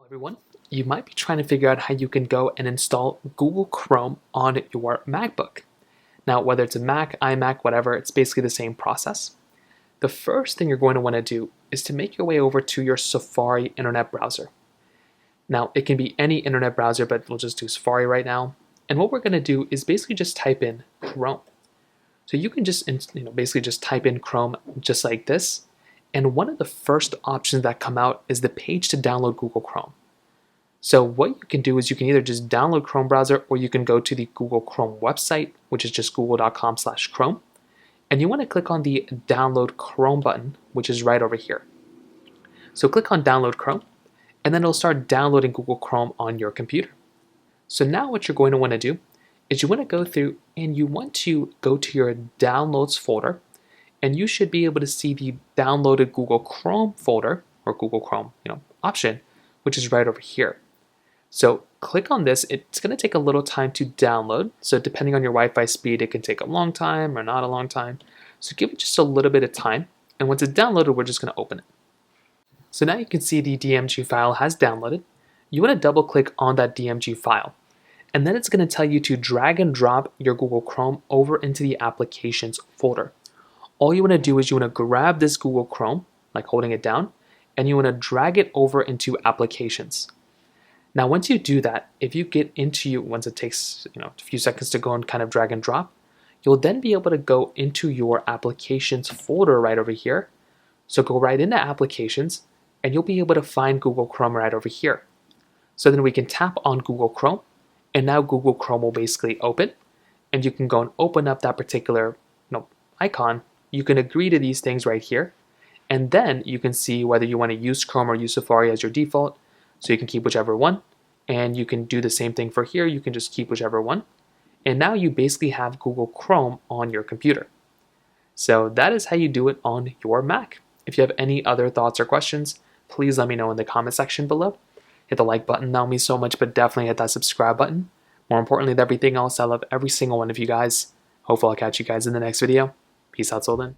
Everyone, you might be trying to figure out how you can go and install Google Chrome on your MacBook. Now, whether it's a Mac, iMac, whatever, it's basically the same process. The first thing you're going to want to do is to make your way over to your Safari internet browser. Now, it can be any internet browser, but we'll just do Safari right now. And what we're going to do is basically just type in Chrome. So you can just basically just type in Chrome just like this. And one of the first options that come out is the page to download Google Chrome. So what you can do is you can either just download Chrome browser or you can go to the Google Chrome website, which is just google.com/Chrome. And you want to click on the download Chrome button, which is right over here. So click on download Chrome, and then it'll start downloading Google Chrome on your computer. So now what you're going to want to do is you want to go through and you want to go to your downloads folder, and you should be able to see the downloaded Google Chrome folder or Google Chrome option, which is right over here. So click on this. It's going to take a little time to download. So depending on your Wi-Fi speed, it can take a long time or not a long time. So give it just a little bit of time. And once it's downloaded, we're just going to open it. So now you can see the DMG file has downloaded. You want to double click on that DMG file. And then it's going to tell you to drag and drop your Google Chrome over into the applications folder. All you want to do is you want to grab this Google Chrome, like holding it down, and you want to drag it over into applications. Now, once you do that, if you get into once it takes a few seconds to go and kind of drag and drop, you'll then be able to go into your applications folder right over here. So go right into applications, and you'll be able to find Google Chrome right over here. So then we can tap on Google Chrome, and now Google Chrome will basically open, and you can go and open up that particular icon. You can agree to these things right here, and then you can see whether you want to use Chrome or use Safari as your default. So you can keep whichever one, and you can do the same thing for here. You can just keep whichever one. And now you basically have Google Chrome on your computer. So that is how you do it on your Mac. If you have any other thoughts or questions, please let me know in the comment section below. Hit the like button, that would mean so much, but definitely hit that subscribe button. More importantly than everything else, I love every single one of you guys. Hopefully I'll catch you guys in the next video. Peace out till then.